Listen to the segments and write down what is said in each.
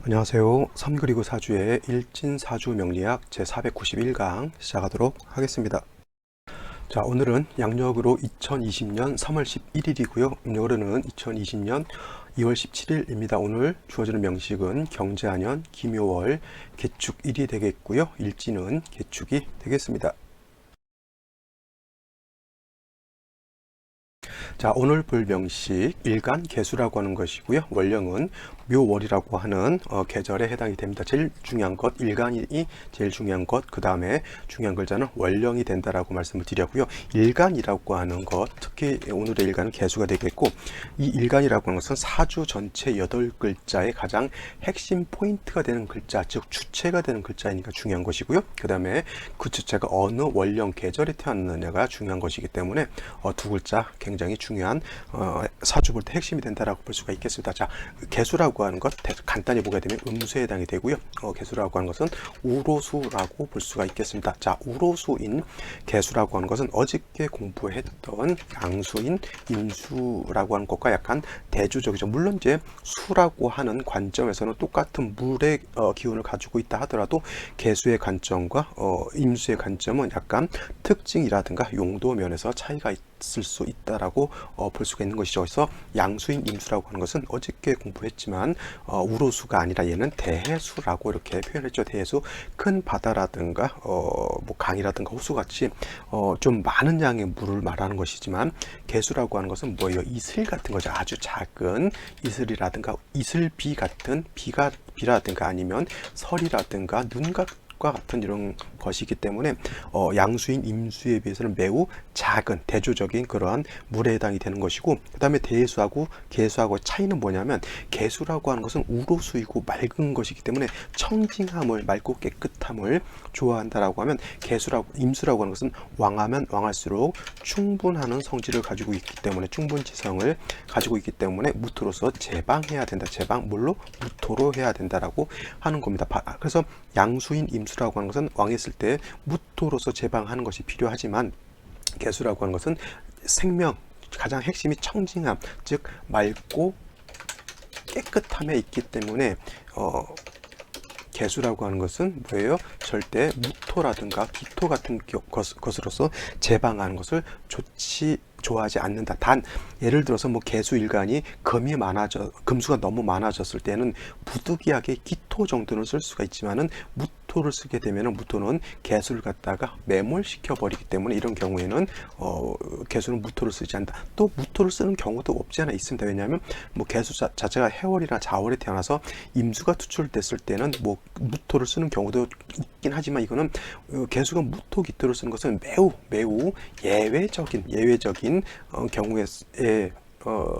안녕하세요. 3 그리고 4주의 일진사주 명리학 제491강 시작하도록 하겠습니다. 자, 오늘은 양력으로 2020년 3월 11일이고요. 음력으로는 2020년 2월 17일입니다. 오늘 주어지는 명식은 경자년 김묘월 개축일이 되겠고요. 일진은 개축이 되겠습니다. 자, 오늘 볼 명식 일간 개수라고 하는 것이고요. 원령은 묘월이라고 하는 계절에 해당이 됩니다. 제일 중요한 것, 일간이 제일 중요한 것, 그 다음에 중요한 글자는 원령이 된다라고 말씀을 드렸고요. 일간이라고 하는 것, 특히 오늘의 일간은 개수가 되겠고, 이 일간이라고 하는 것은 사주 전체 8글자의 가장 핵심 포인트가 되는 글자, 즉 주체가 되는 글자이니까 중요한 것이고요. 그 다음에 그 주체가 어느 원령 계절에 태어났느냐가 중요한 것이기 때문에 두 글자 굉장히 중요한 사주 볼 때 핵심이 된다라고 볼 수가 있겠습니다. 자, 개수라고 하는 것 간단히 보게 되면 음수에 해당이 되고요. 개수라고 하는 것은 우로수라고 볼 수가 있겠습니다. 자, 우로수인 개수라고 하는 것은 어저께 공부했던 양수인 임수라고 하는 것과 약간 대조적이죠. 물론 이제 수라고 하는 관점에서는 똑같은 물의 기운을 가지고 있다 하더라도 개수의 관점과 임수의 관점은 약간 특징이라든가 용도 면에서 차이가 있을 수 있다라고 볼 수가 있는 것이죠. 그래서 양수인 임수라고 하는 것은 어저께 공부했지만 우로수가 아니라 얘는 대해수라고 이렇게 표현했죠. 대해수, 큰 바다라든가 뭐 강이라든가 호수같이 좀 많은 양의 물을 말하는 것이지만, 개수라고 하는 것은 뭐예요? 이슬 같은 거죠. 아주 작은 이슬이라든가 이슬비 같은 비라든가 아니면 설이라든가 눈 같은 이런 것이기 때문에 양수인 임수에 비해서는 매우 작은 대조적인 그러한 물에 해당이 되는 것이고, 그 다음에 대수하고 개수하고 차이는 뭐냐면, 개수라고 하는 것은 우로수이고 맑은 것이기 때문에 청징함을, 맑고 깨끗함을 좋아한다라고 하면, 임수라고 하는 것은 왕하면 왕할수록 충분하는 성질을 가지고 있기 때문에, 충분지성을 가지고 있기 때문에 무토로서 제방해야 된다. 제방, 물로 무토로 해야 된다라고 하는 겁니다. 그래서 양수인 임수라고 하는 것은 왕했을 때 무토로서 제방하는 것이 필요하지만, 개수라고 하는 것은 생명, 가장 핵심이 청징함, 즉 맑고 깨끗함에 있기 때문에 개수라고 하는 것은 뭐예요? 절대 무토라든가 기토 같은 것으로서 제방하는 것을 좋아하지 않는다. 단 예를 들어서 뭐 개수 일간이 금수가 너무 많아졌을 때는 부득이하게 기토 정도는 쓸 수가 있지만은 무토를 쓰게 되면은 무토는 개수를 갖다가 매몰시켜 버리기 때문에, 이런 경우에는 개수는 무토를 쓰지 않는다. 또 무토를 쓰는 경우도 없지 않아 있습니다. 왜냐하면 뭐 개수 자체가 해월이나 자월에 태어나서 임수가 투출됐을 때는 뭐 무토를 쓰는 경우도 있긴 하지만, 이거는 개수가 무토 기토를 쓰는 것은 매우 예외적인 경우에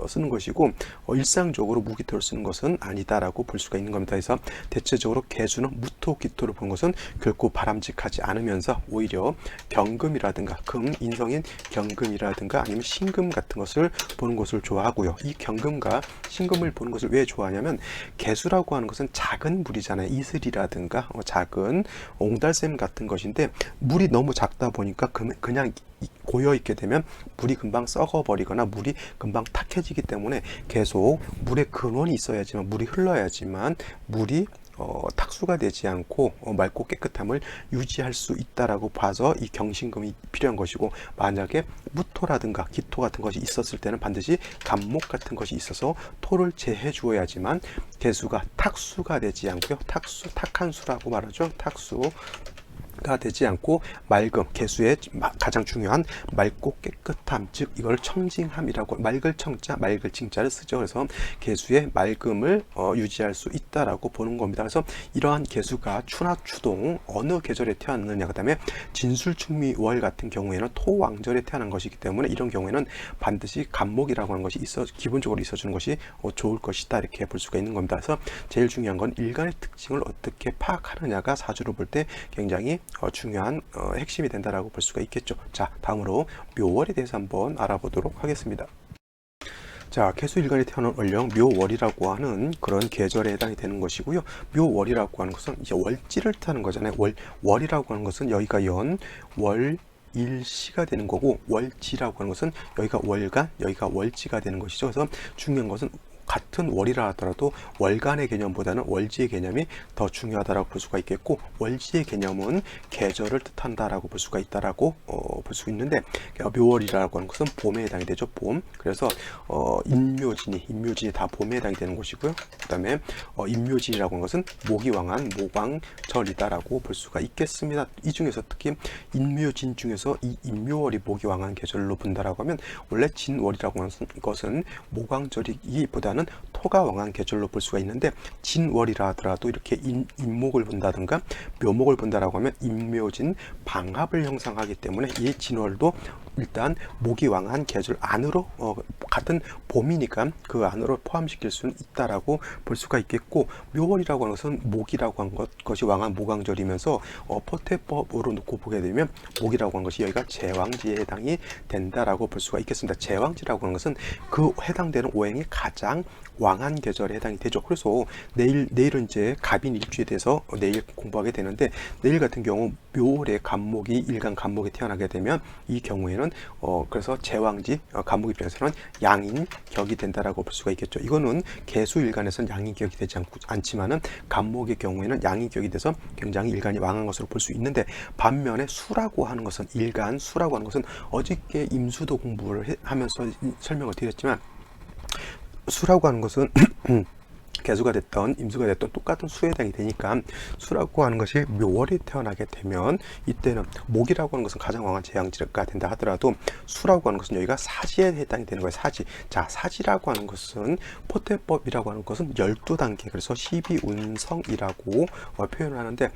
쓰는 것이고, 일상적으로 무기토를 쓰는 것은 아니다라고 볼 수가 있는 겁니다. 그래서 대체적으로 개수는 무토 기토를 보는 것은 결코 바람직하지 않으면서, 오히려 경금이라든가 인성인 경금이라든가 아니면 신금 같은 것을 보는 것을 좋아하고요. 이 경금과 신금을 보는 것을 왜 좋아하냐면, 개수라고 하는 것은 작은 물이잖아요. 이슬이라든가 작은 옹달샘 같은 것인데, 물이 너무 작다 보니까 그냥 고여 있게 되면 물이 금방 썩어버리거나 물이 금방 탁해지기 때문에, 계속 물의 근원이 있어야지만, 물이 흘러야지만 물이 탁수가 되지 않고 맑고 깨끗함을 유지할 수 있다라고 봐서 이 경신금이 필요한 것이고, 만약에 무토라든가 기토 같은 것이 있었을 때는 반드시 간목 같은 것이 있어서 토를 제해 주어야지만 개수가 탁수가 되지 않고요. 탁한 수라고 말하죠. 탁수가 되지 않고 맑음, 개수의 가장 중요한 맑고 깨끗함, 즉 이걸 청징함이라고, 맑을 청자, 맑을 징자를 쓰죠. 그래서 개수의 맑음을 유지할 수 있다라고 보는 겁니다. 그래서 이러한 개수가 추나추동 어느 계절에 태어났느냐, 그 다음에 진술충미월 같은 경우에는 토왕절에 태어난 것이기 때문에, 이런 경우에는 반드시 간목이라고 하는 것이 기본적으로 있어주는 것이 좋을 것이다, 이렇게 볼 수가 있는 겁니다. 그래서 제일 중요한 건 일간의 특징을 어떻게 파악하느냐가 사주를 볼 때 굉장히 중요한 핵심이 된다라고 볼 수가 있겠죠. 자, 다음으로 묘월에 대해서 한번 알아보도록 하겠습니다. 자, 개수일간에 태어난 월령 묘월이라고 하는 그런 계절에 해당이 되는 것이고요. 묘월이라고 하는 것은 이제 월지를 뜻하는 거잖아요. 월이라고 하는 것은 여기가 일시가 되는 거고, 월지라고 하는 것은 여기가 월간, 여기가 월지가 되는 것이죠. 그래서 중요한 것은 같은 월이라 하더라도 월간의 개념보다는 월지의 개념이 더 중요하다라고 볼 수가 있겠고, 월지의 개념은 계절을 뜻한다라고 볼 수가 있다라고 볼 수 있는데, 묘월이라고 하는 것은 봄에 해당이 되죠. 봄. 그래서 인묘진이 다 봄에 해당이 되는 것이고요. 그다음에 인묘진이라고 하는 것은 모기왕한 모광절이다라고 볼 수가 있겠습니다. 이 중에서 특히 인묘진 중에서 이 인묘월이 모기왕한 계절로 본다라고 하면, 원래 진월이라고 하는 것은 모광절이기보다는 토가 왕한 계절로 볼 수가 있는데, 진월이라 하더라도 이렇게 인목을 본다든가 묘목을 본다라고 하면 인묘진 방합을 형성하기 때문에 이 진월도 일단 모기 왕한 계절 안으로 같은 봄이니까 그 안으로 포함시킬 수는 있다라고 볼 수가 있겠고, 묘월이라고 하는 것은 모기라고 한 것이 왕한 모광절이면서 포태법으로 놓고 보게 되면 모기라고 하는 것이 여기가 제왕지에 해당이 된다라고 볼 수가 있겠습니다. 제왕지라고 하는 것은 그 해당되는 오행이 가장 왕한 계절에 해당이 되죠. 그래서 내일은 이제 갑인 일주에 대해서 내일 공부하게 되는데, 내일 같은 경우 묘월에 갑목이 일간 갑목이 태어나게 되면 이 경우에는 그래서 제왕지 갑목 입장에서는 양인 격이 된다라고 볼 수가 있겠죠. 이거는 개수 일간에서는 양인 격이 되지 않지만은 갑목의 경우에는 양인 격이 돼서 굉장히 일간이 왕한 것으로 볼 수 있는데, 반면에 수라고 하는 것은 일간 수라고 하는 것은 어저께 임수도 공부를 하면서 설명을 드렸지만, 수라고 하는 것은 개수가 됐던 임수가 됐던 똑같은 수에 해당이 되니까, 수라고 하는 것이 묘월이 태어나게 되면 이때는 목이라고 하는 것은 가장 왕한 제왕지가 된다 하더라도 수라고 하는 것은 여기가 사지에 해당이 되는 거예요. 사지. 자, 사지라고 하는 것은 포태법이라고 하는 것은 12단계, 그래서 12운성이라고 표현하는데,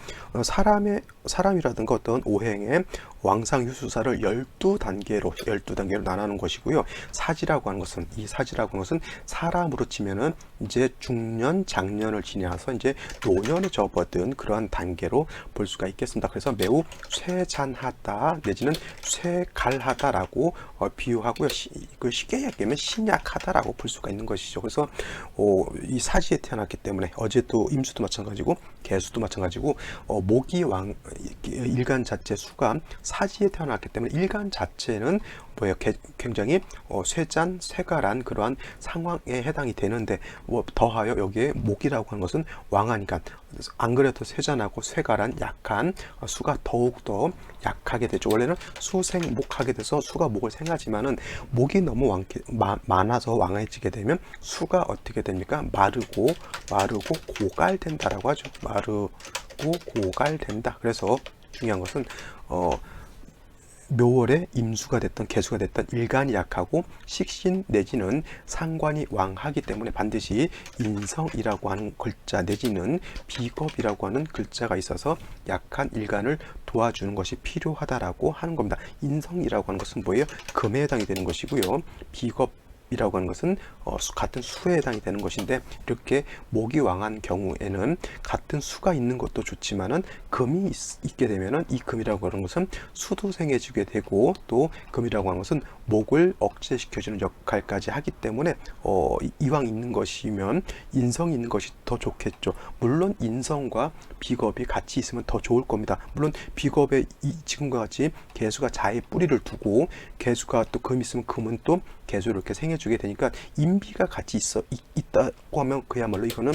사람이라든가 어떤 오행의 왕상유수사를 12단계로 나누는 것이고요. 사지라고 하는 것은, 이 사지라고 하는 것은 사람으로 치면은 이제 중년, 장년을 지나서 이제 노년에 접어든 그러한 단계로 볼 수가 있겠습니다. 그래서 매우 쇠잔하다 내지는 쇠갈하다라고 비유하고요. 쉽게 얘기하면 신약하다라고 볼 수가 있는 것이죠. 그래서 이 사지에 태어났기 때문에 어제도 임수도 마찬가지고 개수도 마찬가지고 모기 왕 일간 자체 수가 사지에 태어났기 때문에 일간 자체는 뭐예요? 굉장히 쇠잔, 쇠갈한 그러한 상황에 해당이 되는데, 더하여 여기에 목이라고 하는 것은 왕하니까 안 그래도 쇠잔하고 쇠갈한 약한 수가 더욱더 약하게 되죠. 원래는 수생목하게 돼서 수가 목을 생하지만은 목이 너무 많아서 왕해지게 되면 수가 어떻게 됩니까? 마르고 고갈된다라고 하죠. 마르고 고갈된다. 그래서 중요한 것은 묘월에 임수가 됐던 개수가 됐던 일간이 약하고 식신 내지는 상관이 왕하기 때문에 반드시 인성이라고 하는 글자 내지는 비겁이라고 하는 글자가 있어서 약한 일간을 도와주는 것이 필요하다라고 하는 겁니다. 인성이라고 하는 것은 뭐예요? 금에 해당이 되는 것이고요. 비겁이라고 하는 것은 같은 수에 해당이 되는 것인데, 이렇게 목이 왕한 경우에는 같은 수가 있는 것도 좋지만은 금이 있게 되면은 이 금이라고 하는 것은 수도생해지게 되고, 또 금이라고 하는 것은 목을 억제시켜주는 역할까지 하기 때문에 이왕 있는 것이면 인성이 있는 것이 더 좋겠죠. 물론 인성과 비겁이 같이 있으면 더 좋을 겁니다. 물론 비겁에 지금과 같이 개수가 자의 뿌리를 두고, 개수가 또 금이 있으면 금은 또 개수를 이렇게 생해주게 되니까 인비가 같이 있다고 하면 그야말로 이거는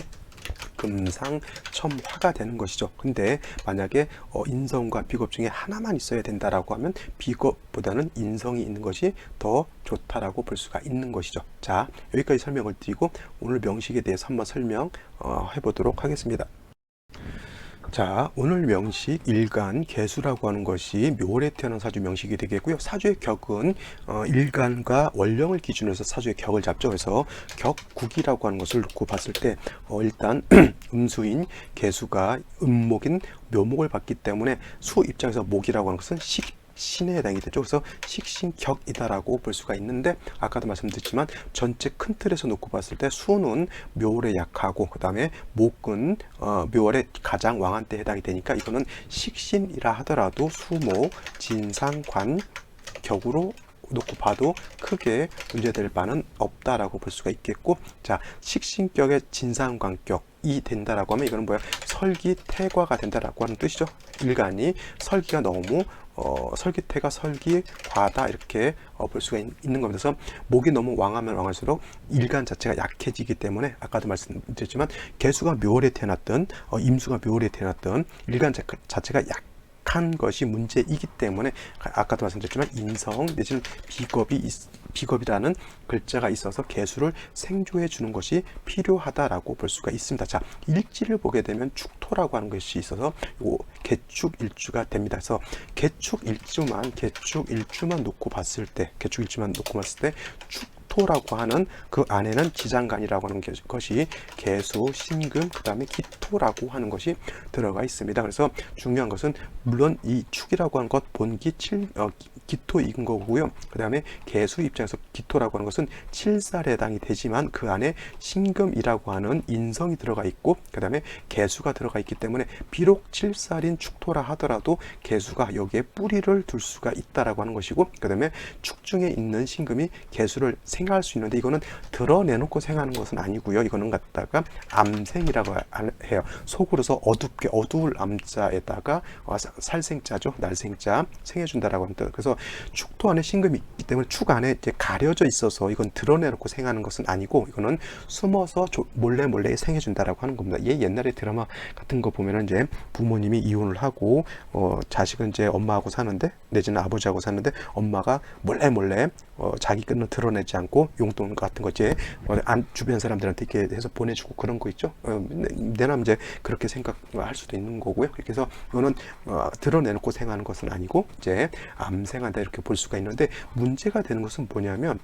금상첨화가 되는 것이죠. 근데 만약에 인성과 비겁 중에 하나만 있어야 된다라고 하면 비겁보다는 인성이 있는 것이 더 좋다라고 볼 수가 있는 것이죠. 자, 여기까지 설명을 드리고 오늘 명식에 대해서 한번 설명해 보도록 하겠습니다. 자, 오늘 명식 일간 개수라고 하는 것이 묘월에 태어난 사주 명식이 되겠고요. 사주의 격은 일간과 월령을 기준으로 해서 사주의 격을 잡죠. 그래서 격국이라고 하는 것을 놓고 봤을 때 일단 음수인 개수가 음목인 묘목을 받기 때문에 수 입장에서 목이라고 하는 것은 신에 해당이 되죠. 그래서 식신격이다라고 볼 수가 있는데, 아까도 말씀드렸지만 전체 큰 틀에서 놓고 봤을 때 수는 묘월에 약하고, 그 다음에 목은 묘월에 가장 왕한 때 해당이 되니까 이거는 식신이라 하더라도 수목 진상관 격으로 놓고 봐도 크게 문제될 바는 없다라고 볼 수가 있겠고, 자, 식신격의 진상관격 된다라고 하면 이거는 뭐야? 설기태과가 된다라고 하는 뜻이죠. 일간이 설기가 너무 설기태가 설기과다 이렇게 볼 수가 있는 겁니다. 그래서 목이 너무 왕하면 왕할수록 일간 자체가 약해지기 때문에 아까도 말씀드렸지만 개수가 묘월에 태어났든 임수가 묘월에 태어났든 일간 자체가 약한 것이 문제이기 때문에 아까도 말씀드렸지만 인성 내지는 비겁이라는 글자가 있어서 개수를 생조해 주는 것이 필요하다라고 볼 수가 있습니다. 자, 일지를 보게 되면 축토라고 하는 것이 있어서 요 개축일주가 됩니다. 그래서 개축일주만 놓고 봤을 때 축토라고 하는 그 안에는 지장간이라고 하는 것이 개수, 신금, 그 다음에 기토라고 하는 것이 들어가 있습니다. 그래서 중요한 것은 물론 이 축이라고 하는 것 본기 기토인 거고요. 그 다음에 개수 입장에서 기토라고 하는 것은 7살에 해당이 되지만 그 안에 신금이라고 하는 인성이 들어가 있고 그 다음에 개수가 들어가 있기 때문에 비록 7살인 축토라 하더라도 개수가 여기에 뿌리를 둘 수가 있다라고 하는 것이고 그 다음에 축 중에 있는 신금이 개수를 생할 수 있는데 이거는 드러내놓고 생하는 것은 아니고요. 이거는 갖다가 암생이라고 해요. 속으로서 어둡게 어두울 암자에다가 살생자죠. 날생자 생해준다라고 합니다. 그래서 축토 안에 신금이 있기 때문에 축 안에 이제 가려져 있어서 이건 드러내놓고 생하는 것은 아니고 이거는 숨어서 몰래 생해준다라고 하는 겁니다. 옛날에 드라마 같은 거 보면은 이제 부모님이 이혼을 하고 자식은 이제 엄마하고 사는데 내지는 아버지하고 사는데 엄마가 몰래 자기 끈은 드러내지 않고 용돈 같은 거 이제 주변 사람들한테 이렇게 해서 보내주고 그런 거 있죠. 내남 이제 그렇게 생각할 수도 있는 거고요. 그래서 이거는 드러내놓고 생하는 것은 아니고 이제 암생한다 이렇게 볼 수가 있는데 문제가 되는 것은 뭐냐면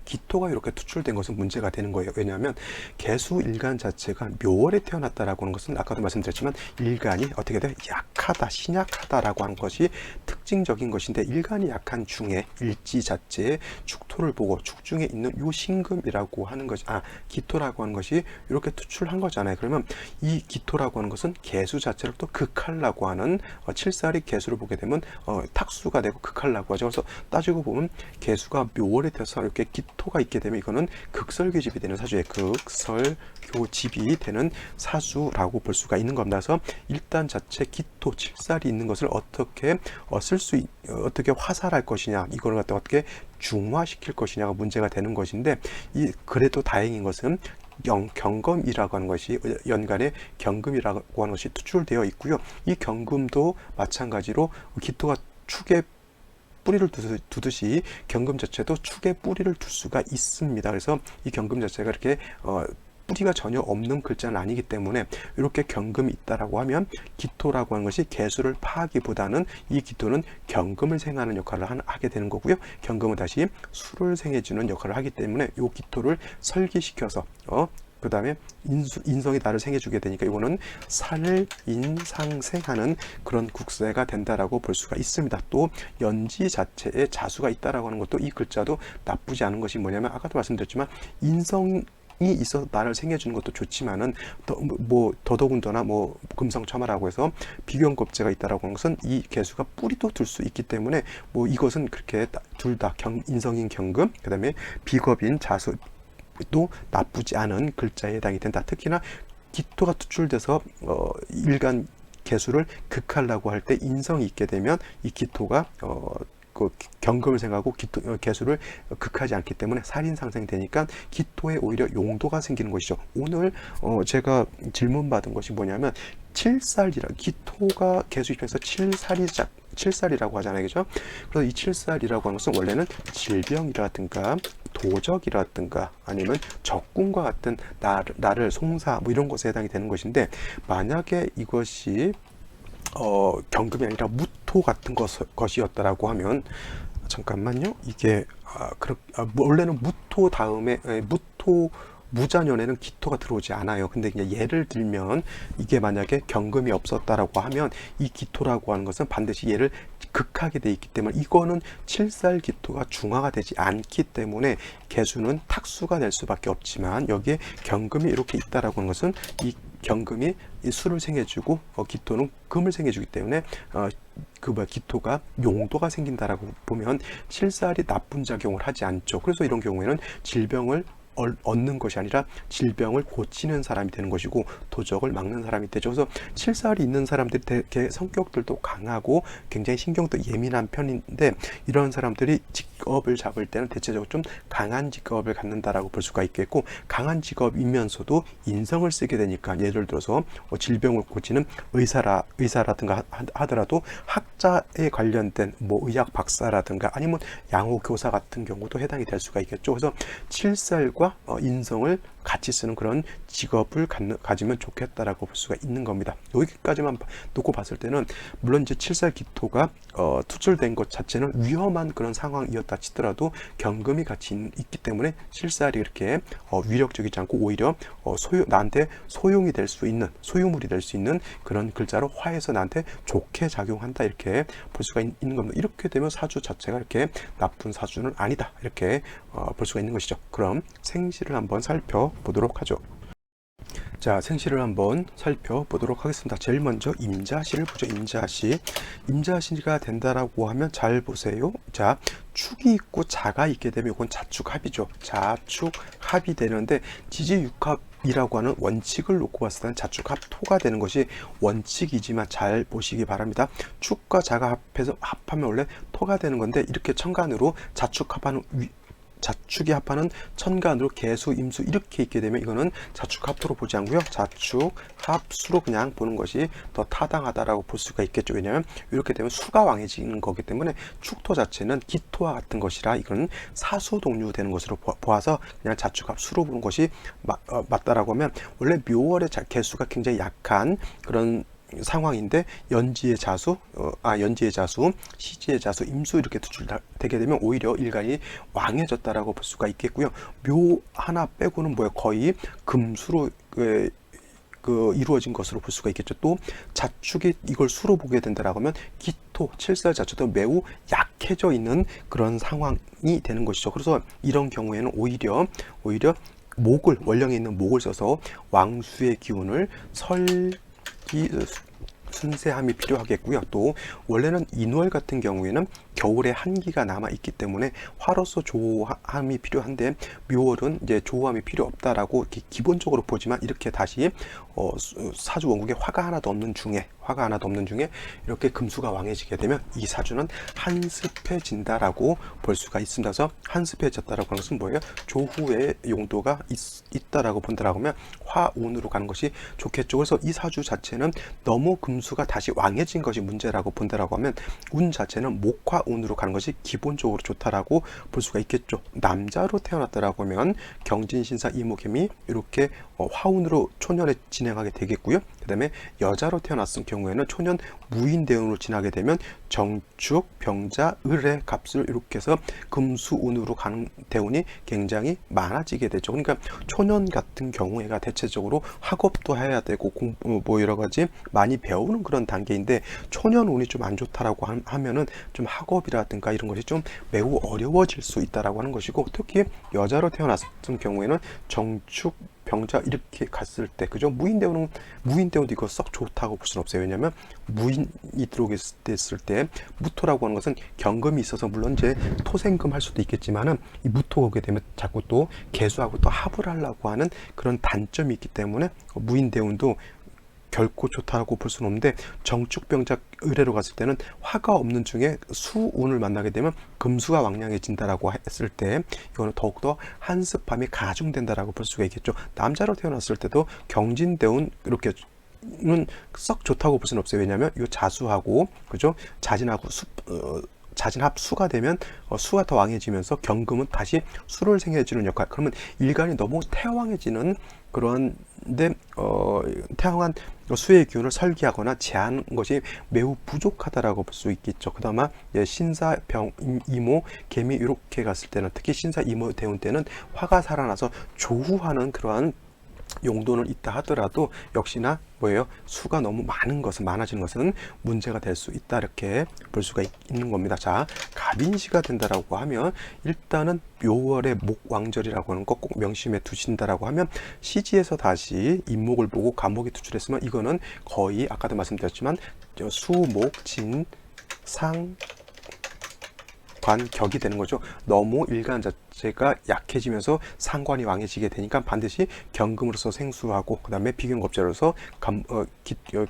기토가 이렇게 투출된 것은 문제가 되는 거예요. 왜냐하면 개수 일간 자체가 묘월에 태어났다라고 하는 것은 아까도 말씀드렸지만 일간이 어떻게 돼? 약하다, 신약하다라고 하는 것이 특징적인 것인데 일간이 약한 중에 일지 자체의 축토를 보고 축 중에 있는 요 신금이라고 하는 것이 기토라고 하는 것이 이렇게 투출한 거잖아요. 그러면 이 기토라고 하는 것은 개수 자체를 또 극하려고 하는 7살이 개수를 보게 되면 탁수가 되고 극하려고 하죠. 그래서 따지고 보면 개수가 묘월에 태어서 이렇게 기토가 있게 되면 이거는 극설교집이 되는 사주의 극설교집이 되는 사주라고 볼 수가 있는 겁니다. 그래서 일단 자체 기토 7살이 있는 것을 어떻게 어떻게 화살할 것이냐 이걸 갖다 어떻게 중화시킬 것이냐가 문제가 되는 것인데 그래도 다행인 것은 경금이라고 하는 것이 연간에 경금이라고 하는 것이 투출되어 있고요. 이 경금도 마찬가지로 기토가 축에 뿌리를 두듯이 경금 자체도 축에 뿌리를 둘 수가 있습니다. 그래서 이 경금 자체가 이렇게 뿌리가 전혀 없는 글자는 아니기 때문에 이렇게 경금이 있다라고 하면 기토라고 하는 것이 개수를 파기보다는 이 기토는 경금을 생하는 역할을 하게 되는 거고요. 경금은 다시 수를 생해주는 역할을 하기 때문에 이 기토를 설기시켜서 그 다음에 인성이 나를 생해주게 되니까 이거는 살인상생하는 그런 국세가 된다라고 볼 수가 있습니다. 또 연지 자체에 자수가 있다라고 하는 것도 이 글자도 나쁘지 않은 것이 뭐냐면 아까도 말씀드렸지만 인성이 있어서 나를 생해주는 것도 좋지만은 더더군다나 금성첨화라고 해서 비견겁제가 있다라고 하는 것은 이 개수가 뿌리도 둘 수 있기 때문에 이것은 그렇게 둘 다 인성인 경금 그 다음에 비겁인 자수 또 나쁘지 않은 글자에 해당이 된다. 특히나 기토가 투출돼서 일간 개수를 극하려고 할 때 인성이 있게 되면 이 기토가 그 경금을 생각하고 개수를 극하지 않기 때문에 살인 상생되니까 기토에 오히려 용도가 생기는 것이죠. 오늘 제가 질문 받은 것이 뭐냐면 7살이라 기토가 개수 입장에서 7살이라고 하잖아요. 그죠? 그래서 이 7살이라고 하는 것은 원래는 질병이라든가 도적이라든가 아니면 적군과 같은 나를 송사 이런 것에 해당이 되는 것인데 만약에 이것이 경금이 아니라 무토 같은 것이었다라고 하면 잠깐만요. 이게 원래는 무토 다음에 무자년에는 기토가 들어오지 않아요. 근데 그냥 예를 들면 이게 만약에 경금이 없었다라고 하면 이 기토라고 하는 것은 반드시 얘를 극하게 돼 있기 때문에 이거는 7살 기토가 중화가 되지 않기 때문에 개수는 탁수가 될 수밖에 없지만 여기에 경금이 이렇게 있다라고 하는 것은 이 경금이 이 수를 생해주고 기토는 금을 생해주기 때문에 기토가 용도가 생긴다라고 보면 7살이 나쁜 작용을 하지 않죠. 그래서 이런 경우에는 질병을 얻는 것이 아니라 질병을 고치는 사람이 되는 것이고 도적을 막는 사람이 되죠. 그래서 칠살이 있는 사람들이 되게 성격들도 강하고 굉장히 신경도 예민한 편인데 이런 사람들이 직업을 잡을 때는 대체적으로 좀 강한 직업을 갖는다라고 볼 수가 있겠고 강한 직업이면서도 인성을 쓰게 되니까 예를 들어서 질병을 고치는 의사라든가 하더라도 학자에 관련된 뭐 의학 박사라든가 아니면 양호 교사 같은 경우도 해당이 될 수가 있겠죠. 그래서 칠살과 인성을 같이 쓰는 그런 직업을 가지면 좋겠다라고 볼 수가 있는 겁니다. 여기까지만 놓고 봤을 때는 물론 이제 칠살 기토가 투철된 것 자체는 위험한 그런 상황이었다 치더라도 경금이 같이 있기 때문에 칠살이 이렇게 위력적이지 않고 오히려 나한테 소용이 될 수 있는 소유물이 될 수 있는 그런 글자로 화해서 나한테 좋게 작용한다 이렇게 볼 수가 있는 겁니다. 이렇게 되면 사주 자체가 이렇게 나쁜 사주는 아니다 이렇게 볼 수가 있는 것이죠. 그럼 생시를 한번 살펴보도록 하죠. 자, 생시를 한번 살펴보도록 하겠습니다. 제일 먼저 임자시를 보죠. 임자시가 된다라고 하면 잘 보세요. 자, 축이 있고 자가 있게 되면 이건 자축합이죠. 자축합이 되는데 지지육합이라고 하는 원칙을 놓고 봤을 때는 자축합토가 되는 것이 원칙이지만 잘 보시기 바랍니다. 축과 자가 합하면 원래 토가 되는 건데 이렇게 천간으로 자축이 합하는 천간으로 개수, 임수 이렇게 있게 되면 이거는 자축합토로 보지 않고요. 자축합수로 그냥 보는 것이 더 타당하다라고 볼 수가 있겠죠. 왜냐하면 이렇게 되면 수가 왕해지는 거기 때문에 축토 자체는 기토와 같은 것이라 이거는 사수동류 되는 것으로 보아서 그냥 자축합수로 보는 것이 맞다라고 하면 원래 묘월의 개수가 굉장히 약한 그런 상황인데 연지의 자수, 시지의 자수, 임수 이렇게 투출되게 되면 오히려 일간이 왕해졌다라고 볼 수가 있겠고요. 묘 하나 빼고는 뭐예요? 거의 금수로 이루어진 것으로 볼 수가 있겠죠. 또 자축이 이걸 수로 보게 된다라고 하면 기토, 칠살 자체도 매우 약해져 있는 그런 상황이 되는 것이죠. 그래서 이런 경우에는 오히려 목을 원령에 있는 목을 써서 왕수의 기운을 순세함이 필요하겠고요. 또 원래는 인월 같은 경우에는 겨울에 한기가 남아 있기 때문에 화로서 조함이 필요한데 묘월은 이제 조함이 필요 없다라고 기본적으로 보지만 이렇게 다시 사주 원국에 화가 하나도 없는 중에 이렇게 금수가 왕해지게 되면 이 사주는 한습해진다라고 볼 수가 있습니다. 그래서 한습해졌다라고 하는 것은 뭐예요? 조후의 용도가 있다라고 본다라고 하면 화운으로 가는 것이 좋겠죠. 그래서 이 사주 자체는 너무 금수가 다시 왕해진 것이 문제라고 본다라고 하면 운 자체는 목화운으로 가는 것이 기본적으로 좋다라고 볼 수가 있겠죠. 남자로 태어났다라고 하면 경진신사 이목임이 이렇게 화운으로 초년에 진행하게 되겠고요. 그 다음에 여자로 태어났을 경우에는 초년 무인대운으로 지나게 되면 정축, 병자, 을의 값을 이렇게 해서 금수운으로 가는 대운이 굉장히 많아지게 되죠. 그러니까 초년 같은 경우에가 대체적으로 학업도 해야 되고 뭐 여러 가지 많이 배우는 그런 단계인데 초년 운이 좀 안 좋다라고 하면은 좀 학업이라든가 이런 것이 좀 매우 어려워질 수 있다라고 하는 것이고 특히 여자로 태어났을 경우에는 정축, 병자 이렇게 갔을 때 그죠? 무인대운도 이거 썩 좋다고 볼 수는 없어요. 왜냐하면 무인이 들어오게 됐을 때 무토라고 하는 것은 경금이 있어서 물론 이제 토생금 할 수도 있겠지만은 이 무토가 오게 되면 자꾸 또 개수하고 또 합을 하려고 하는 그런 단점이 있기 때문에 무인대운도 결코 좋다고 볼 수는 없는데 정축병자 의뢰로 갔을 때는 화가 없는 중에 수운을 만나게 되면 금수가 왕량해진다라고 했을 때 이거는 더욱더 한습함이 가중된다라고 볼 수가 있겠죠. 남자로 태어났을 때도 경진대운 이렇게 는 썩 좋다고 볼 수는 없어요. 왜냐하면 이 자수하고 그죠? 자진합 수가 되면 수가 더 왕해지면서 경금은 다시 수를 생해주는 역할. 그러면 일간이 너무 태왕해지는 그런데 태왕한 수의 기운을 설계하거나 제한 것이 매우 부족하다라고 볼 수 있겠죠. 그다음에 신사, 병, 이모, 개미 이렇게 갔을 때는 특히 신사, 이모, 대운 때는 화가 살아나서 조후하는 그러한 용도는 있다 하더라도 역시나 뭐예요? 수가 너무 많아지는 것은 문제가 될 수 있다 이렇게 볼 수가 있는 겁니다. 자, 갑인시가 된다라고 하면 일단은 묘월의 목왕절이라고 하는 거 꼭 명심해 두신다라고 하면 시지에서 다시 임목을 보고 갑목이 투출했으면 이거는 거의 아까도 말씀드렸지만 수, 목, 진, 상, 관, 격이 되는 거죠. 너무 일간 자체가 약해지면서 상관이 왕해지게 되니까 반드시 경금으로서 생수하고 그 다음에 비경겁자로서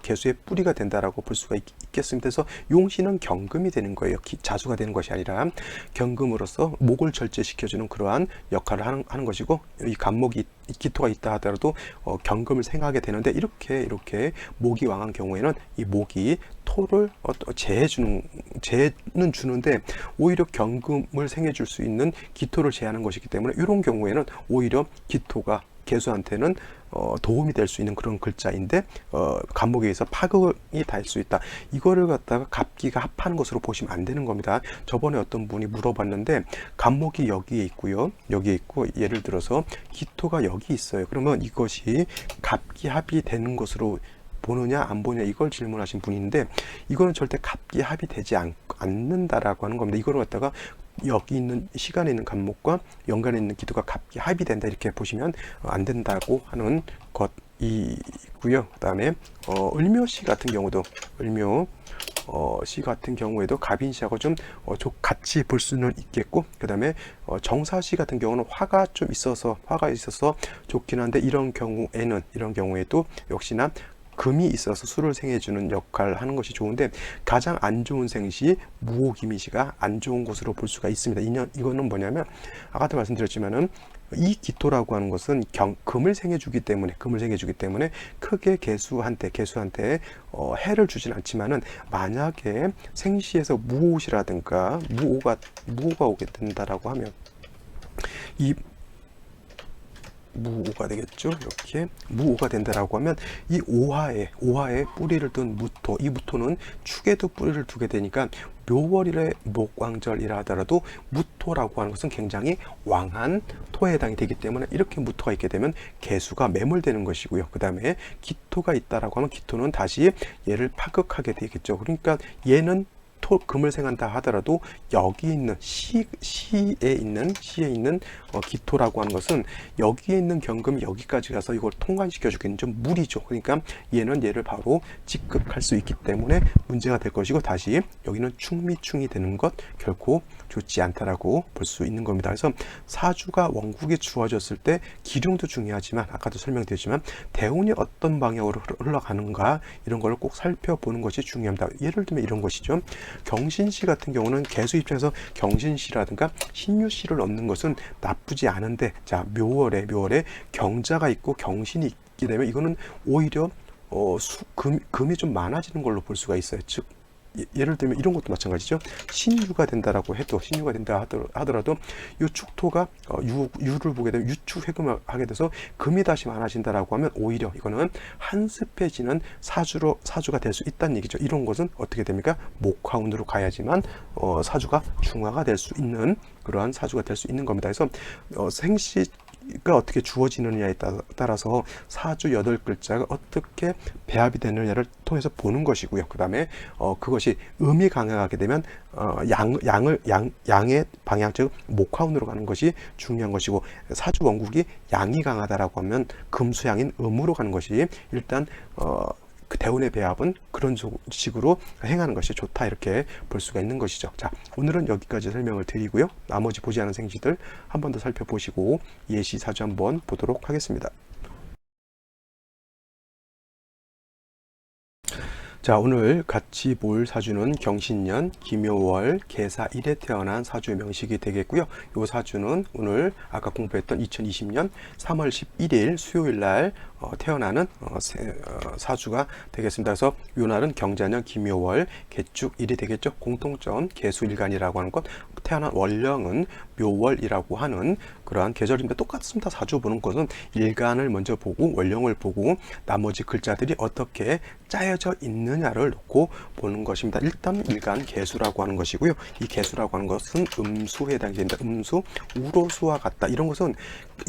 개수의 뿌리가 된다라고 볼 수가 있겠습니다. 그래서 용신은 경금이 되는 거예요. 자수가 되는 것이 아니라 경금으로서 목을 절제시켜주는 그러한 역할을 하는 것이고, 이 간목이 기토가 있다 하더라도 경금을 생하게 되는데, 이렇게 목이 왕한 경우에는 이 목이 토를 제해는 주는데 오히려 경금을 생해줄 수 있는 기토를 제하는 것이기 때문에, 이런 경우에는 오히려 기토가 개수한테는 도움이 될 수 있는 그런 글자인데, 간목에 의해서 파극이 닿을 수 있다. 이거를 갖다가 갑기가 합하는 것으로 보시면 안 되는 겁니다. 저번에 어떤 분이 물어봤는데, 간목이 여기에 있고요, 여기에 있고, 예를 들어서 기토가 여기 있어요. 그러면 이것이 갑기합이 되는 것으로 보느냐 안 보느냐, 이걸 질문하신 분인데, 이거는 절대 갑기합이 되지 않는다라고 하는 겁니다. 이거를 갖다가 여기 있는 시간에 있는 간목과 연간에 있는 기토가 갑기합이 된다, 이렇게 보시면 안 된다고 하는 것이고요. 그 다음에 을묘시 같은 경우도, 시 같은 경우에도 갑인시하고 좀 같이 볼 수는 있겠고, 그 다음에 정사시 같은 경우는 화가 있어서 좋긴 한데, 이런 경우에도 역시나 금이 있어서 수를 생해주는 역할을 하는 것이 좋은데, 가장 안 좋은 생시 무오기미시가 안 좋은 것으로 볼 수가 있습니다. 이거는 뭐냐면, 아까도 말씀드렸지만은 이 기토라고 하는 것은 금을 생해주기 때문에 크게 개수한테 해를 주진 않지만은, 만약에 생시에서 무오시라든가 무오가 오게 된다라고 하면, 이 무오가 되겠죠. 이렇게 무오가 된다라고 하면, 이 오화에 뿌리를 둔 무토, 이 무토는 축에도 뿌리를 두게 되니까, 묘월일의 목왕절이라 하더라도 무토라고 하는 것은 굉장히 왕한 토에 해당이 되기 때문에, 이렇게 무토가 있게 되면 개수가 매몰되는 것이고요. 그 다음에 기토가 있다라고 하면, 기토는 다시 얘를 파극하게 되겠죠. 그러니까 얘는 금을 생한다 하더라도 여기 있는 시에 있는 기토라고 하는 것은, 여기에 있는 경금이 여기까지 가서 이걸 통관시켜 주기는 좀 무리죠. 그러니까 얘를 바로 직극할 수 있기 때문에 문제가 될 것이고, 다시 여기는 충미충이 되는 것 결코 좋지 않다라고 볼 수 있는 겁니다. 그래서 사주가 원국에 주어졌을 때 기룡도 중요하지만, 아까도 설명드렸지만 대운이 어떤 방향으로 흘러가는가, 이런 걸 꼭 살펴보는 것이 중요합니다. 예를 들면 이런 것이죠. 경신시 같은 경우는 개수 입장에서 경신시라든가 신유시를 얻는 것은 나쁘지 않은데, 자, 묘월에 경자가 있고 경신이 있게 되면, 이거는 오히려 금이 좀 많아지는 걸로 볼 수가 있어요. 즉, 예를 들면 이런 것도 마찬가지죠. 신유가 된다 하더라도 이 축토가 유를 보게 되면 유축회금을 하게 돼서 금이 다시 많아진다라고 하면, 오히려 이거는 한습해지는 사주가 될 수 있다는 얘기죠. 이런 것은 어떻게 됩니까? 목화운으로 가야지만 사주가 중화가 될 수 있는 그러한 사주가 될 수 있는 겁니다. 그래서 생시가 어떻게 주어지느냐에 따라서 사주 8글자가 어떻게 배합이 되느냐를 통해서 보는 것이고요. 그 다음에 그것이 음이 강하게 되면 양의 방향, 즉 목화운으로 가는 것이 중요한 것이고, 사주 원국이 양이 강하다라고 하면 금수양인 음으로 가는 것이, 일단 그 대운의 배합은 그런 식으로 행하는 것이 좋다, 이렇게 볼 수가 있는 것이죠. 자, 오늘은 여기까지 설명을 드리고요. 나머지 보지 않은 생시들 한 번 더 살펴보시고 예시 사주 한번 보도록 하겠습니다. 자, 오늘 같이 볼 사주는 경신년 김묘월 개사 1에 태어난 사주의 명식이 되겠고요. 이 사주는 오늘 아까 공부했던 2020년 3월 11일 수요일 날 태어나는 사주가 되겠습니다. 그래서 이 날은 경자년 김묘월 개축 1이 되겠죠. 공통점 개수일간이라고 하는 것, 태어난 월령은 묘월이라고 하는 그러한 계절인데 똑같습니다. 사주 보는 것은 일간을 먼저 보고 월령을 보고 나머지 글자들이 어떻게 짜여져 있느냐를 놓고 보는 것입니다. 일단 일간 개수라고 하는 것이고요. 이 개수라고 하는 것은 음수에 해당이 된다. 음수, 우로수와 같다. 이런 것은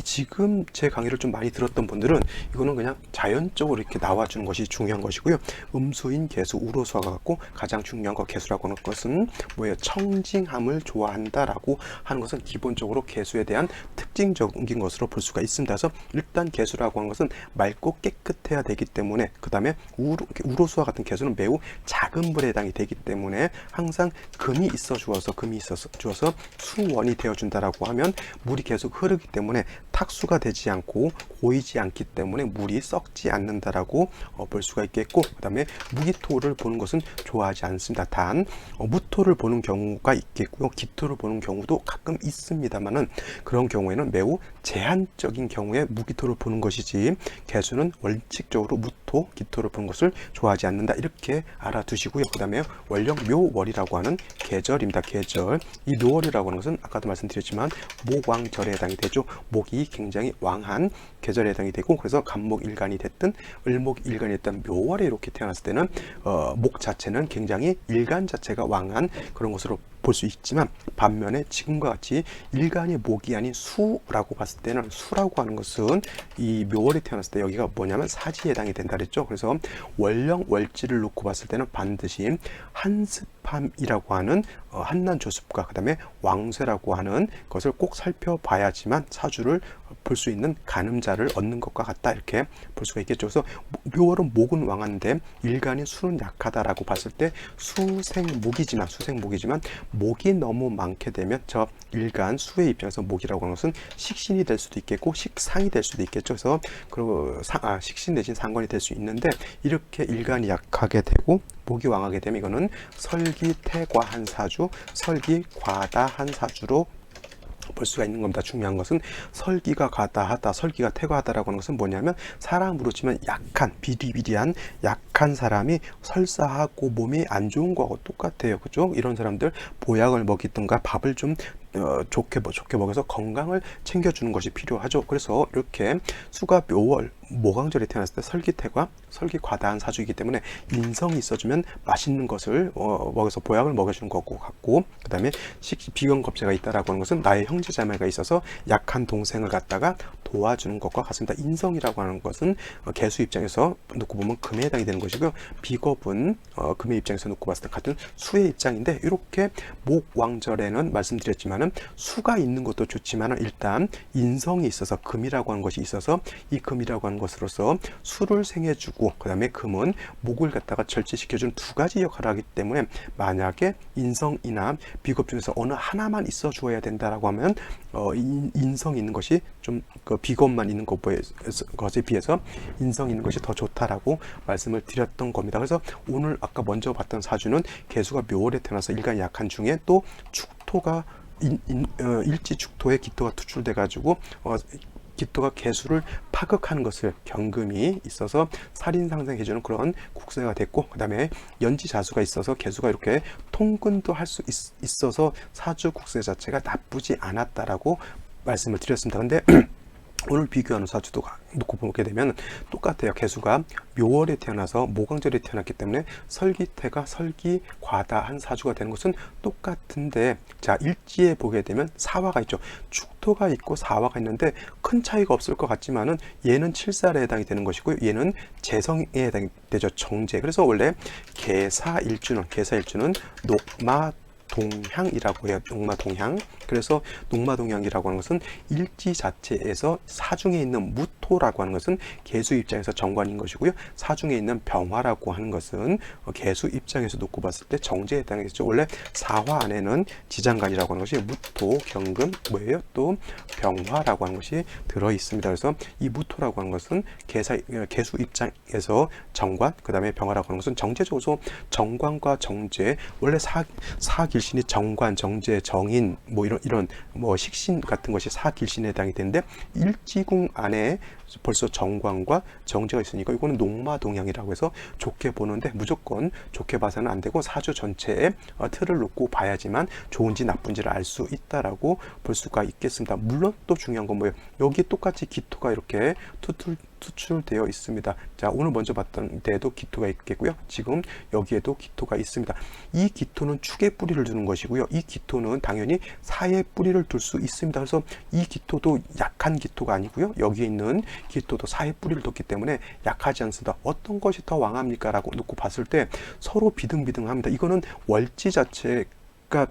지금 제 강의를 좀 많이 들었던 분들은 이거는 그냥 자연적으로 이렇게 나와주는 것이 중요한 것이고요. 음수인 개수, 우로수와 같고 가장 중요한 거 개수라고 하는 것은 뭐예요? 청징함을 좋아한다라고 하는 것은 기본적으로 개수에 대한 특징적인 것으로 볼 수가 있습니다. 그래서 일단 개수라고 하는 것은 맑고 깨끗해야 되기 때문에, 그 다음에 우로수와 같은 개수는 매우 작은 물에 해당이 되기 때문에 항상 금이 있어 주어서 수원이 되어 준다라고 하면 물이 계속 흐르기 때문에 탁수가 되지 않고 고이지 않기 때문에 물이 썩지 않는다라고 볼 수가 있겠고, 그 다음에 무기토를 보는 것은 좋아하지 않습니다. 단 무토를 보는 경우가 있겠고요, 기토를 보는 경우도 가끔 있습니다만은 그런 경우에는 매우 제한적인 경우에 무기토를 보는 것이지, 개수는 원칙적으로 무토, 기토를 보는 것을 좋아하지 않는다, 이렇게 알아두시고요. 그 다음에 원령 묘월이라고 하는 계절입니다. 계절. 이 묘월이라고 하는 것은 아까도 말씀드렸지만 목왕절에 해당이 되죠. 목이 굉장히 왕한 계절에 해당이 되고, 그래서 간목일간이 됐든 을목일간이 됐든 묘월에 이렇게 태어났을 때는 목 자체는 굉장히 일간 자체가 왕한 그런 것으로 볼 수 있지만, 반면에 지금과 같이 일간이 목이 아닌 수라고 봤을 때는, 수라고 하는 것은 이 묘월에 태어났을 때 여기가 뭐냐면 사지에 해당이 된다 그랬죠. 그래서 월령 월지를 놓고 봤을 때는 반드시 한습함이라고 하는 한난조습과 그 다음에 왕쇠라고 하는 것을 꼭 살펴봐야지만 사주를 볼 수 있는 가늠자를 얻는 것과 같다, 이렇게 볼 수가 있겠죠. 그래서 묘월은 목은 왕한데 일간인 수는 약하다라고 봤을 때 수생목이지만 목이 너무 많게 되면 저 일간 수의 입장에서 목이라고 하는 것은 식신이 될 수도 있겠고 식상이 될 수도 있겠죠. 그래서 식신 내진 상관이 될 수 있는데, 이렇게 일간이 약하게 되고 목이 왕하게 되면 이거는 설기태과한 사주, 설기과다한 사주로 볼 수가 있는 겁니다. 중요한 것은 설기가 과다하다, 설기가 태과하다라고 하는 것은 뭐냐면, 사람으로 치면 약한, 비리비리한 약한 사람이 설사하고 몸이 안 좋은 거하고 똑같아요. 그죠? 이런 사람들 보약을 먹이든가 밥을 좀 좋게 먹여서 건강을 챙겨주는 것이 필요하죠. 그래서 이렇게 수가 묘월 모강절에 태어났을 때 설기태과, 설기과다한 사주이기 때문에 인성이 있어주면 맛있는 것을 먹여서 보약을 먹여주는 거고 같고, 그 다음에 비견겁제가 있다라고 하는 것은 나의 형제자매가 있어서 약한 동생을 갖다가 도와주는 것과 같습니다. 인성이라고 하는 것은 개수 입장에서 놓고 보면 금에 해당이 되는 것이고요, 비겁은 금의 입장에서 놓고 봤을 때 같은 수의 입장인데, 이렇게 목왕절에는 말씀드렸지만 수가 있는 것도 좋지만 일단 인성이 있어서 금이라고 하는 것이 있어서, 이 금이라고 하는 것으로서 수를 생해주고, 그 다음에 금은 목을 갖다가 절제시켜주는 두 가지 역할을 하기 때문에, 만약에 인성이나 비겁 중에서 어느 하나만 있어 주어야 된다라고 하면 인성 있는 것이 좀 비겁만 있는 것에 비해서 인성 있는 것이 더 좋다라고 말씀을 드렸던 겁니다. 그래서 오늘 아까 먼저 봤던 사주는 개수가 묘월에 태어나서 일간이 약한 중에 또 축토가 일지축토에 기토가 투출돼 가지고 기토가 개수를 파극하는 것을 경금이 있어서 살인상생해주는 그런 국세가 됐고, 그 다음에 연지자수가 있어서 개수가 이렇게 통근도 할 수 있어서 사주 국세 자체가 나쁘지 않았다라고 말씀을 드렸습니다. 근데 오늘 비교하는 사주도 놓고 보게 되면 똑같아요. 개수가 묘월에 태어나서 모강절에 태어났기 때문에 설기태가 설기과다한 사주가 되는 것은 똑같은데, 자 일지에 보게 되면 사화가 있죠. 축토가 있고 사화가 있는데 큰 차이가 없을 것 같지만은 얘는 칠살에 해당이 되는 것이고요, 얘는 재성에 해당이 되죠. 정제. 그래서 원래 개사일주는 동향이라고 해요. 녹마동향. 그래서 녹마동향이라고 하는 것은 일지 자체에서 사중에 있는 무토라고 하는 것은 개수 입장에서 정관인 것이고요, 사중에 있는 병화라고 하는 것은 개수 입장에서 놓고 봤을 때 정제에 해당하겠죠. 원래 사화 안에는 지장간이라고 하는 것이 무토, 경금, 뭐예요? 또 병화라고 하는 것이 들어 있습니다. 그래서 이 무토라고 하는 것은 개수 입장에서 정관, 그 다음에 병화라고 하는 것은 정제적으로 정관과 정제, 원래 사길신이 정관, 정제, 정인, 뭐 이런 뭐 식신 같은 것이 사길신에 해당이 되는데, 일지궁 안에 벌써 정관과 정제가 있으니까 이거는 녹마동향이라고 해서 좋게 보는데, 무조건 좋게 봐서는 안 되고 사주 전체에 틀을 놓고 봐야지만 좋은지 나쁜지를 알 수 있다라고 볼 수가 있겠습니다. 물론 또 중요한 건 뭐예요? 여기 똑같이 기토가 이렇게 투출되어 있습니다. 자, 오늘 먼저 봤던 데에도 기토가 있겠고요. 지금 여기에도 기토가 있습니다. 이 기토는 축에 뿌리를 두는 것이고요. 이 기토는 당연히 사에 뿌리를 둘 수 있습니다. 그래서 이 기토도 약한 기토가 아니고요. 여기에 있는 기토도 사에 뿌리를 뒀기 때문에 약하지 않습니다. 어떤 것이 더 왕합니까? 라고 놓고 봤을 때 서로 비등비등합니다. 이거는 월지 자체가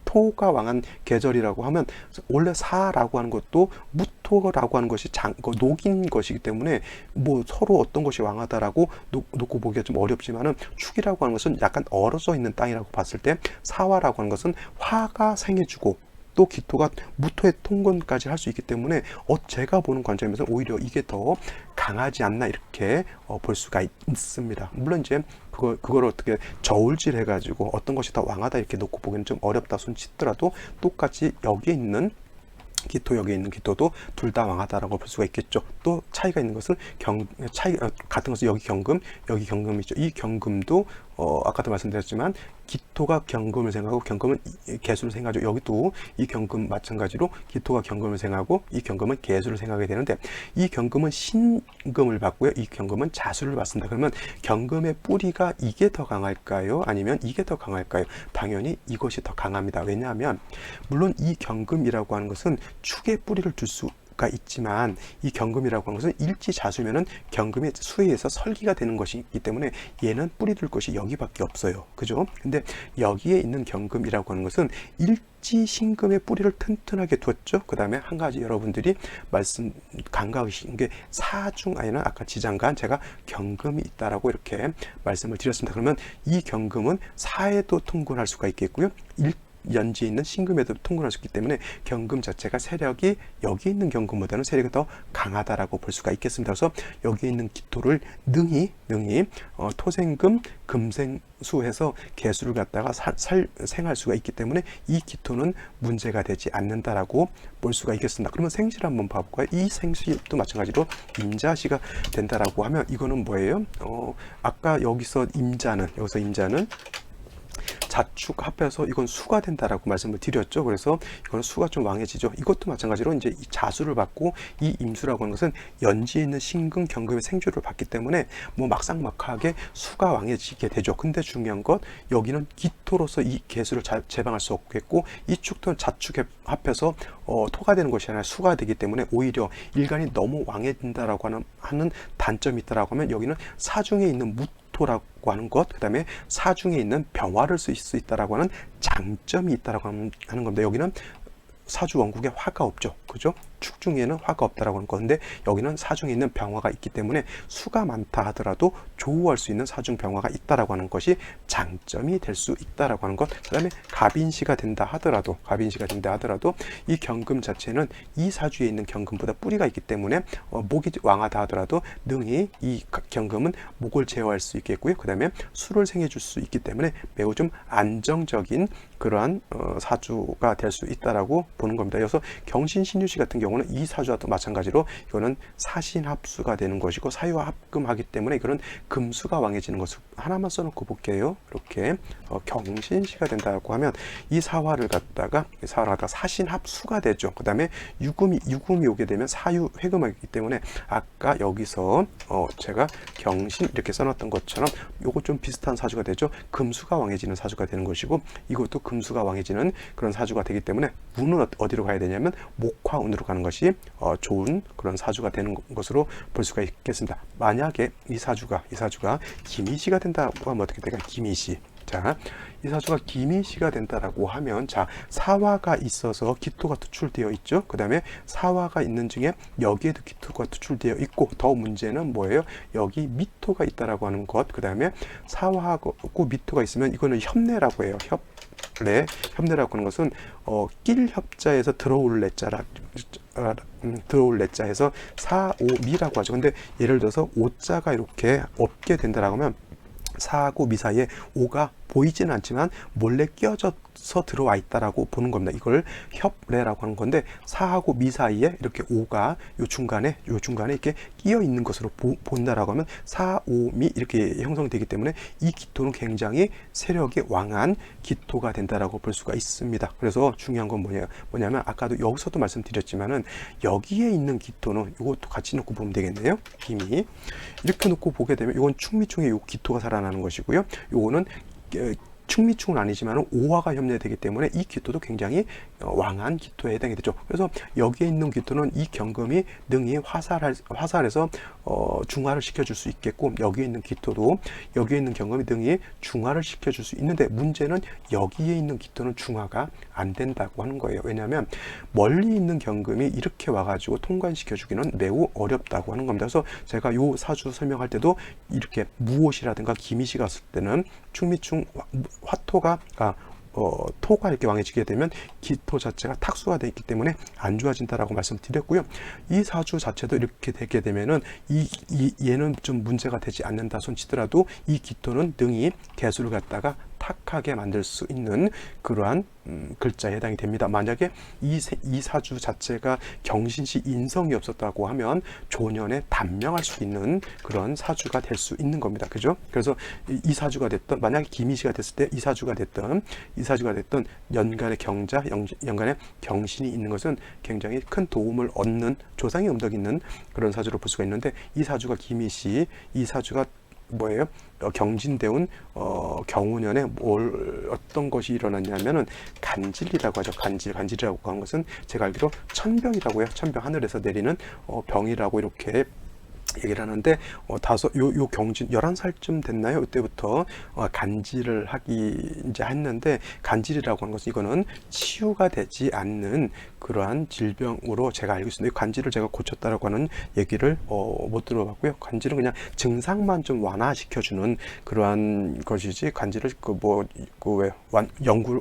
토가 왕한 계절이라고 하면 원래 사라고 하는 것도 무토라고 하는 것이 녹인 것이기 때문에 뭐 서로 어떤 것이 왕하다라고 놓고 보기가 좀 어렵지만은 축이라고 하는 것은 약간 얼어져 있는 땅이라고 봤을 때 사화라고 하는 것은 화가 생해주고 또 기토가 무토의 통근까지 할 수 있기 때문에 제가 보는 관점에서는 오히려 이게 더 강하지 않나 이렇게 볼 수가 있습니다. 물론 이제 그걸 어떻게 저울질 해가지고 어떤 것이 더 왕하다 이렇게 놓고 보기는 좀 어렵다 손치더라도 똑같이 여기에 있는 기토, 여기에 있는 기토도 둘 다 왕하다라고 볼 수가 있겠죠. 또 차이가 있는 것은 같은 것은 여기 경금, 여기 경금이죠. 이 경금도 아까도 말씀드렸지만 기토가 경금을 생하고 경금은 개수를 생하죠. 여기도 이 경금 마찬가지로 기토가 경금을 생하고 이 경금은 개수를 생하게 되는데 이 경금은 신금을 받고요. 이 경금은 자수를 받습니다. 그러면 경금의 뿌리가 이게 더 강할까요? 아니면 이게 더 강할까요? 당연히 이것이 더 강합니다. 왜냐하면 물론 이 경금이라고 하는 것은 축에 뿌리를 둘 수가 있지만 이 경금이라고 하는 것은 일지자수면은 경금의 수에 의해서 설기가 되는 것이기 때문에 얘는 뿌리 둘 것이 여기밖에 없어요. 그죠? 근데 여기에 있는 경금이라고 하는 것은 일지신금의 뿌리를 튼튼하게 두었죠. 그 다음에 한 가지 여러분들이 감각하신 게 사중 아니면 아까 지장간 제가 경금이 있다라고 이렇게 말씀을 드렸습니다. 그러면 이 경금은 사에도 통근할 수가 있겠고요. 연지에 있는 신금에도 통근할 수 있기 때문에 경금 자체가 세력이 여기 있는 경금보다는 세력이 더 강하다라고 볼 수가 있겠습니다. 그래서 여기 있는 기토를 능히 토생금, 금생수해서 개수를 갖다가 생할 수가 있기 때문에 이 기토는 문제가 되지 않는다라고 볼 수가 있겠습니다. 그러면 생시를 한번 봐볼까요? 이 생시도 마찬가지로 임자시가 된다라고 하면 이거는 뭐예요? 아까 여기서 임자는 자축 합해서 이건 수가 된다라고 말씀을 드렸죠. 그래서 이건 수가 좀 왕해지죠. 이것도 마찬가지로 이제 이 자수를 받고 이 임수라고 하는 것은 연지에 있는 신금, 경금의 생주를 받기 때문에 뭐 막상막하게 수가 왕해지게 되죠. 근데 중요한 것 여기는 기토로서 이 개수를 제방할 수 없겠고 이 축도 자축에 합해서 토가 되는 것이 아니라 수가 되기 때문에 오히려 일간이 너무 왕해진다라고 하는 단점이 있다라고 하면 여기는 사중에 있는 무토라고 하는 것, 그 다음에 사중에 있는 병화를 쓸 수 있다라고 하는 장점이 있다라고 하는 겁니다. 여기는 사주 원국에 화가 없죠. 그죠? 축 중에는 화가 없다라고 하는 건데 여기는 사중에 있는 병화가 있기 때문에 수가 많다 하더라도 조우할 수 있는 사중 병화가 있다라고 하는 것이 장점이 될 수 있다라고 하는 것. 그다음에 갑인시가 된다 하더라도 이 경금 자체는 이 사주에 있는 경금보다 뿌리가 있기 때문에 목이 왕하다 하더라도 능히 이 경금은 목을 제어할 수 있겠고요. 그다음에 수를 생해 줄 수 있기 때문에 매우 좀 안정적인 그러한 사주가 될 수 있다라고 보는 겁니다. 그래서 경신신유시 같은 경우는 이 사주와 또 마찬가지로 이거는 사신합수가 되는 것이고 사유와 합금하기 때문에 이거는 금수가 왕해지는 것을 하나만 써놓고 볼게요. 이렇게 경신시가 된다고 하면 이 사화를 갖다가 사신합수가 되죠. 그 다음에 유금이 오게 되면 사유 회금하기 때문에 아까 여기서 제가 경신 이렇게 써놨던 것처럼 요거 좀 비슷한 사주가 되죠. 금수가 왕해지는 사주가 되는 것이고 이것도 금수가 왕해지는 그런 사주가 되기 때문에 운은 어디로 가야 되냐면 목화운으로 가는 것이 좋은 그런 사주가 되는 것으로 볼 수가 있겠습니다. 만약에 이 사주가 기미시가 된다고 하면 어떻게 될까요? 기미시. 자, 이 사주가 기미시가 된다라고 하면 자, 사화가 있어서 기토가 투출되어 있죠. 그 다음에 사화가 있는 중에 여기에도 기토가 투출되어 있고 더 문제는 뭐예요? 여기 미토가 있다라고 하는 것. 그 다음에 사화하고 미토가 있으면 이거는 협례라고 해요. 협례라고 하는 것은 낄 협자에서 들어올 내자에서 사오미라고 하죠. 근데 예를 들어서 오자가 이렇게 없게 된다라고 하면 사하고 미 사이에 오가 보이지는 않지만 몰래 끼어져서 들어와 있다라고 보는 겁니다. 이걸 협례라고 하는 건데 사하고 미 사이에 이렇게 오가 요 중간에 이렇게 끼어 있는 것으로 본다라고 하면 사오미 이렇게 형성되기 때문에 이 기토는 굉장히 세력이 왕한 기토가 된다라고 볼 수가 있습니다. 그래서 중요한 건 뭐냐면 아까도 여기서도 말씀드렸지만은 여기에 있는 기토는 이것도 같이 놓고 보면 되겠네요. 힘이 이렇게 놓고 보게 되면 이건 충미충의 요 기토가 살아나는 것이고요. 요거는 충미충은 아니지만 오화가 협례되기 때문에 이 기토도 굉장히 왕한 기토에 해당이 되죠. 그래서 여기에 있는 기토는 이 경금이 능히 화살해서 중화를 시켜줄 수 있겠고, 여기에 있는 기토도 여기에 있는 경금이 능히 중화를 시켜줄 수 있는데, 문제는 여기에 있는 기토는 중화가 안 된다고 하는 거예요. 왜냐하면 멀리 있는 경금이 이렇게 와가지고 통관시켜주기는 매우 어렵다고 하는 겁니다. 그래서 제가 요 사주 설명할 때도 이렇게 무옷이라든가 기미시 갔을 때는 충미충 화토가 토가 이렇게 왕해지게 되면 기토 자체가 탁수가 되어 있기 때문에 안 좋아진다라고 말씀드렸고요. 이 사주 자체도 이렇게 되게 되면은 얘는 좀 문제가 되지 않는다 손치더라도 이 기토는 능히 개수를 갖다가 탁하게 만들 수 있는 그러한 글자에 해당이 됩니다. 만약에 이 사주 자체가 경신시 인성이 없었다고 하면 조년에 단명할 수 있는 그런 사주가 될 수 있는 겁니다. 그죠? 그래서 이 사주가 됐던, 만약에 기미시가 됐을 때 이 사주가 됐던 연간의 경자, 연간의 경신이 있는 것은 굉장히 큰 도움을 얻는 조상의 음덕이 있는 그런 사주로 볼 수가 있는데, 이 사주가 기미시, 이 사주가 뭐예요? 경진대운 경우년에 어떤 것이 일어났냐면은 간질이라고 하죠. 간질이라고 하는 것은 제가 알기로 천병이라고 해요. 천병, 하늘에서 내리는 병이라고 이렇게 얘기를 하는데, 요 경진 11살쯤 됐나요? 그때부터 간질을 하기 이제 했는데, 간질이라고 하는 것은 이거는 치유가 되지 않는 그러한 질병으로 제가 알고 있습니다. 이 간질을 제가 고쳤다라고 하는 얘기를 못 들어봤고요. 간질은 그냥 증상만 좀 완화시켜주는 그러한 것이지, 간질을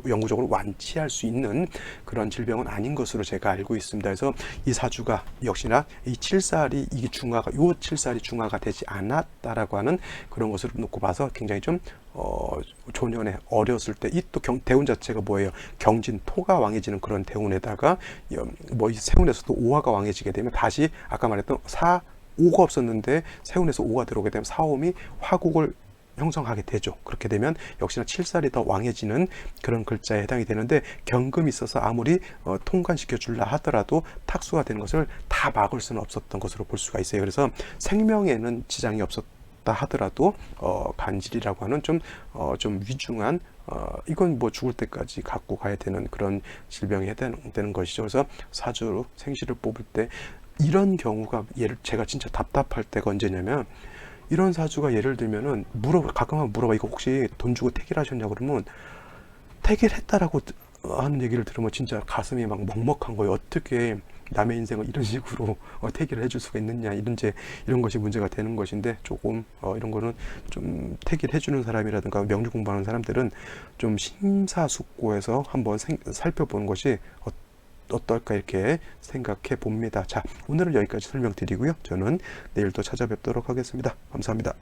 영구적으로 완치할 수 있는 그런 질병은 아닌 것으로 제가 알고 있습니다. 그래서 이 사주가 역시나 이 7살이 이게 중화가, 요 7살이 중화가 되지 않았다라고 하는 그런 것을 놓고 봐서 굉장히 좀 조년에 어렸을 때, 이 또 대운 자체가 뭐예요? 경진 토가 왕해지는 그런 대운에다가 이 세운에서도 오화가 왕해지게 되면 다시 아까 말했던 오가 없었는데 세운에서 오가 들어오게 되면 사오미 화국을 형성하게 되죠. 그렇게 되면 역시나 7살이 더 왕해지는 그런 글자에 해당이 되는데, 경금이 있어서 아무리 통관시켜 줄라 하더라도 탁수가 되는 것을 다 막을 수는 없었던 것으로 볼 수가 있어요. 그래서 생명에는 지장이 없었다 하더라도 간질이라고 하는 좀 위중한 이건 뭐 죽을 때까지 갖고 가야 되는 그런 질병이 해당되는 것이죠. 그래서 사주로 생시를 뽑을 때 이런 경우가, 제가 진짜 답답할 때가 언제냐면, 이런 사주가 예를 들면은 가끔 한번 물어봐. 이거 혹시 돈 주고 태길하셨냐 그러면, 태길했다라고 하는 얘기를 들으면 진짜 가슴이 막 먹먹한 거예요. 어떻게 남의 인생을 이런 식으로 태길을 해줄 수가 있느냐, 이런 것이 문제가 되는 것인데, 조금 이런 거는 좀 태길해주는 사람이라든가 명리 공부하는 사람들은 좀 심사숙고해서 한번 살펴보는 것이 어떨까 이렇게 생각해 봅니다. 자, 오늘은 여기까지 설명드리고요. 저는 내일 또 찾아뵙도록 하겠습니다. 감사합니다.